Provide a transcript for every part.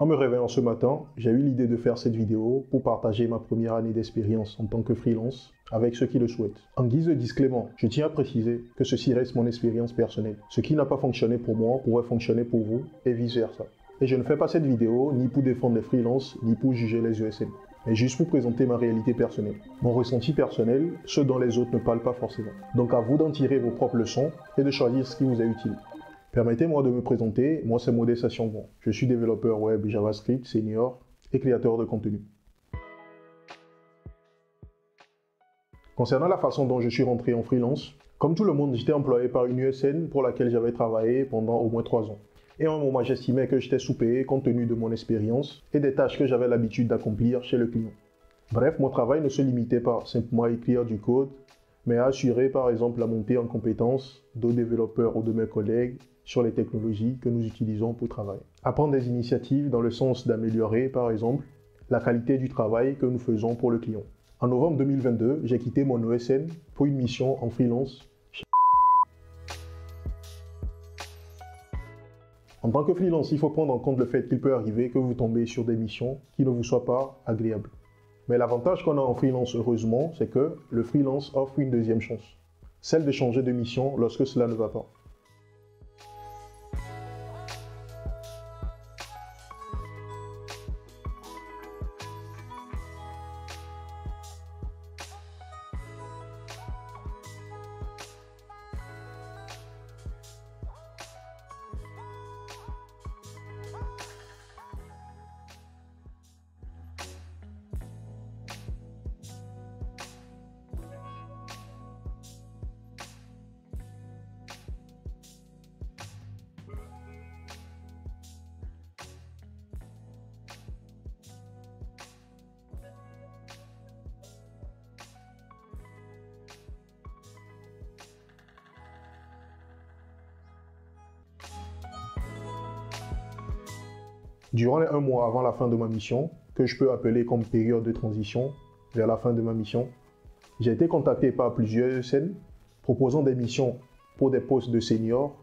En me réveillant ce matin, j'ai eu l'idée de faire cette vidéo pour partager ma première année d'expérience en tant que freelance avec ceux qui le souhaitent. En guise de disclaimer, je tiens à préciser que ceci reste mon expérience personnelle. Ce qui n'a pas fonctionné pour moi pourrait fonctionner pour vous et vice versa. Et je ne fais pas cette vidéo ni pour défendre les freelances ni pour juger les ESN, mais juste pour présenter ma réalité personnelle. Mon ressenti personnel, ce dont les autres ne parlent pas forcément. Donc à vous d'en tirer vos propres leçons et de choisir ce qui vous est utile. Permettez-moi de me présenter, moi c'est Modeste Assiongwan. Je suis développeur web JavaScript senior et créateur de contenu. Concernant la façon dont je suis rentré en freelance, comme tout le monde, j'étais employé par une ESN pour laquelle j'avais travaillé pendant au moins 3 ans. Et à un moment, j'estimais que j'étais sous-payé compte tenu de mon expérience et des tâches que j'avais l'habitude d'accomplir chez le client. Bref, mon travail ne se limitait pas simplement à écrire du code, mais à assurer par exemple la montée en compétences d'autres développeurs ou de mes collègues sur les technologies que nous utilisons pour travailler. À prendre des initiatives dans le sens d'améliorer par exemple la qualité du travail que nous faisons pour le client. En novembre 2022, j'ai quitté mon ESN pour une mission en freelance. En tant que freelance, il faut prendre en compte le fait qu'il peut arriver que vous tombez sur des missions qui ne vous soient pas agréables. Mais l'avantage qu'on a en freelance, heureusement, c'est que le freelance offre une deuxième chance. Celle de changer de mission lorsque cela ne va pas. Durant les 1 mois avant la fin de ma mission, que je peux appeler comme période de transition vers la fin de ma mission, j'ai été contacté par plusieurs ESN proposant des missions pour des postes de senior,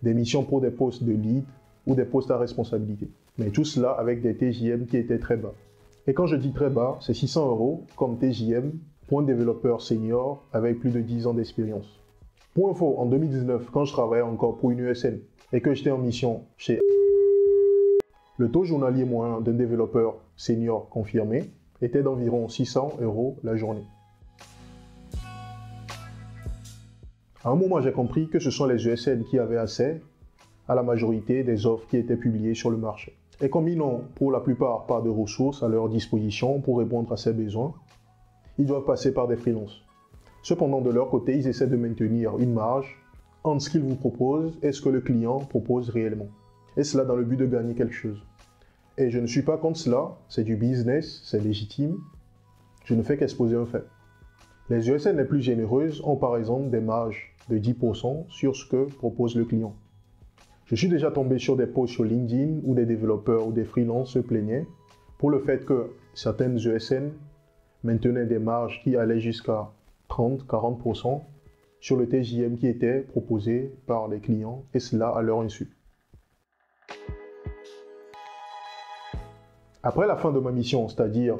des missions pour des postes de lead ou des postes à responsabilité. Mais tout cela avec des TJM qui étaient très bas. Et quand je dis très bas, c'est 600 € comme TJM pour un développeur senior avec plus de 10 ans d'expérience. Pour info, en 2019, quand je travaillais encore pour une ESN et que j'étais en mission chez le taux journalier moyen d'un développeur senior confirmé était d'environ 600 € la journée. À un moment, j'ai compris que ce sont les ESN qui avaient accès à la majorité des offres qui étaient publiées sur le marché. Et comme ils n'ont pour la plupart pas de ressources à leur disposition pour répondre à ces besoins, ils doivent passer par des freelances. Cependant, de leur côté, ils essaient de maintenir une marge entre ce qu'ils vous proposent et ce que le client propose réellement. Et cela dans le but de gagner quelque chose. Et je ne suis pas contre cela, c'est du business, c'est légitime. Je ne fais qu'exposer un fait. Les ESN les plus généreuses ont par exemple des marges de 10% sur ce que propose le client. Je suis déjà tombé sur des posts sur LinkedIn où des développeurs ou des freelances se plaignaient pour le fait que certaines ESN maintenaient des marges qui allaient jusqu'à 30-40% sur le TJM qui était proposé par les clients, et cela à leur insu. Après la fin de ma mission, c'est-à-dire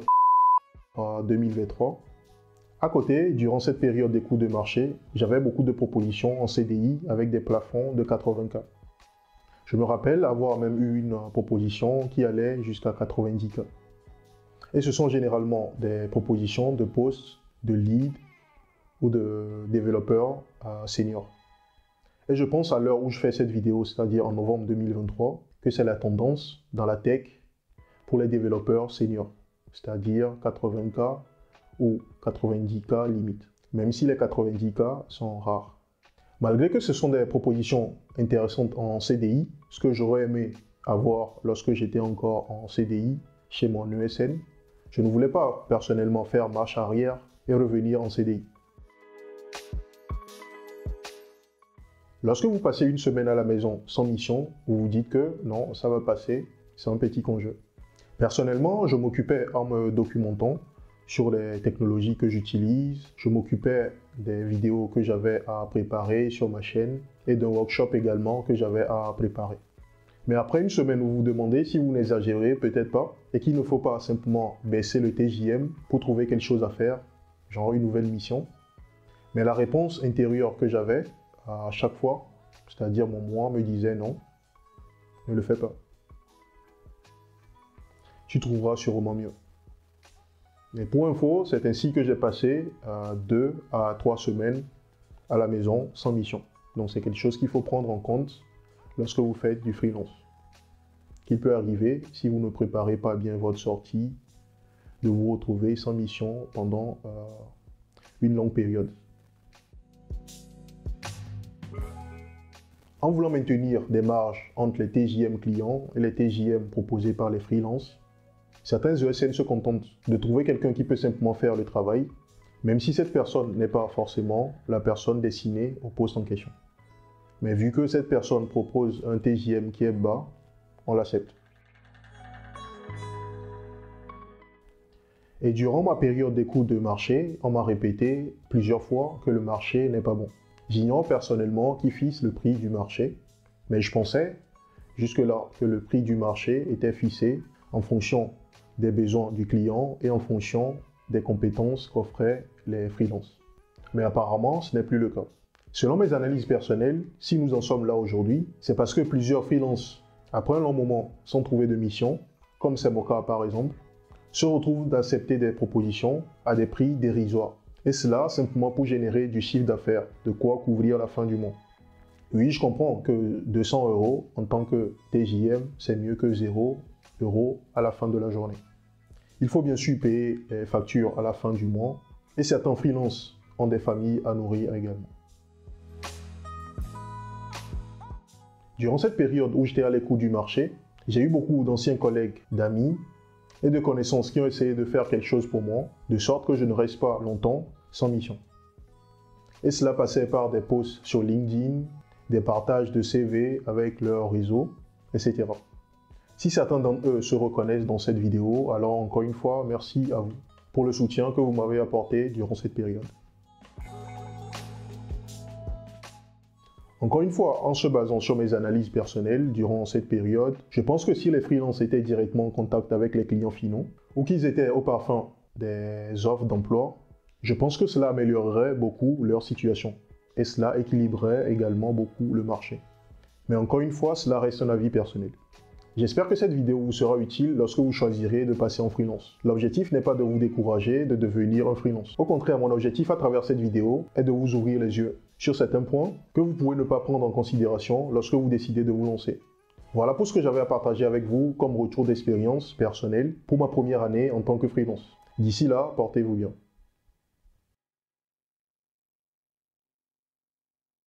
en 2023, à côté, durant cette période des coûts de marché, j'avais beaucoup de propositions en CDI avec des plafonds de 80K. Je me rappelle avoir même eu une proposition qui allait jusqu'à 90K. Et ce sont généralement des propositions de postes de lead ou de développeurs seniors. Et je pense à l'heure où je fais cette vidéo, c'est-à-dire en novembre 2023, que c'est la tendance dans la tech pour les développeurs seniors, c'est-à-dire 80K ou 90K limite, même si les 90K sont rares. Malgré que ce sont des propositions intéressantes en CDI, ce que j'aurais aimé avoir lorsque j'étais encore en CDI chez mon ESN, je ne voulais pas personnellement faire marche arrière et revenir en CDI. Lorsque vous passez une semaine à la maison sans mission, vous vous dites que non, ça va passer, c'est un petit congé. Personnellement, je m'occupais en me documentant sur les technologies que j'utilise, je m'occupais des vidéos que j'avais à préparer sur ma chaîne et d'un workshop également que j'avais à préparer. Mais après une semaine, vous vous demandez si vous n'exagérez peut-être pas et qu'il ne faut pas simplement baisser le TJM pour trouver quelque chose à faire, genre une nouvelle mission. Mais la réponse intérieure que j'avais à chaque fois, c'est-à-dire mon moi, me disait non, ne le fais pas. Tu trouveras sûrement mieux. Mais pour info, c'est ainsi que j'ai passé 2 à 3 semaines à la maison sans mission. Donc c'est quelque chose qu'il faut prendre en compte lorsque vous faites du freelance. Qu'il peut arriver, si vous ne préparez pas bien votre sortie, de vous retrouver sans mission pendant une longue période. En voulant maintenir des marges entre les TJM clients et les TJM proposés par les freelances, certains ESN se contentent de trouver quelqu'un qui peut simplement faire le travail, même si cette personne n'est pas forcément la personne destinée au poste en question. Mais vu que cette personne propose un TJM qui est bas, on l'accepte. Et durant ma période d'écoute de marché, on m'a répété plusieurs fois que le marché n'est pas bon. J'ignore personnellement qui fixe le prix du marché, mais je pensais jusque-là que le prix du marché était fixé en fonction des besoins du client et en fonction des compétences qu'offraient les freelances. Mais apparemment, ce n'est plus le cas. Selon mes analyses personnelles, si nous en sommes là aujourd'hui, c'est parce que plusieurs freelances, après un long moment sans trouver de mission, comme c'est mon cas par exemple, se retrouvent d'accepter des propositions à des prix dérisoires. Et cela simplement pour générer du chiffre d'affaires, de quoi couvrir la fin du mois. Oui, je comprends que 200 € en tant que TJM, c'est mieux que 0 € à la fin de la journée. Il faut bien sûr payer les factures à la fin du mois et certains freelances ont des familles à nourrir également. Durant cette période où j'étais à l'écoute du marché, j'ai eu beaucoup d'anciens collègues, d'amis et de connaissances qui ont essayé de faire quelque chose pour moi, de sorte que je ne reste pas longtemps sans mission. Et cela passait par des posts sur LinkedIn, des partages de CV avec leur réseau, etc. Si certains d'entre eux se reconnaissent dans cette vidéo, alors encore une fois, merci à vous pour le soutien que vous m'avez apporté durant cette période. Encore une fois, en se basant sur mes analyses personnelles durant cette période, je pense que si les freelances étaient directement en contact avec les clients finaux, ou qu'ils étaient au parfum des offres d'emploi, je pense que cela améliorerait beaucoup leur situation. Et cela équilibrerait également beaucoup le marché. Mais encore une fois, cela reste un avis personnel. J'espère que cette vidéo vous sera utile lorsque vous choisirez de passer en freelance. L'objectif n'est pas de vous décourager de devenir un freelance. Au contraire, mon objectif à travers cette vidéo est de vous ouvrir les yeux sur certains points que vous pouvez ne pas prendre en considération lorsque vous décidez de vous lancer. Voilà pour ce que j'avais à partager avec vous comme retour d'expérience personnelle pour ma première année en tant que freelance. D'ici là, portez-vous bien.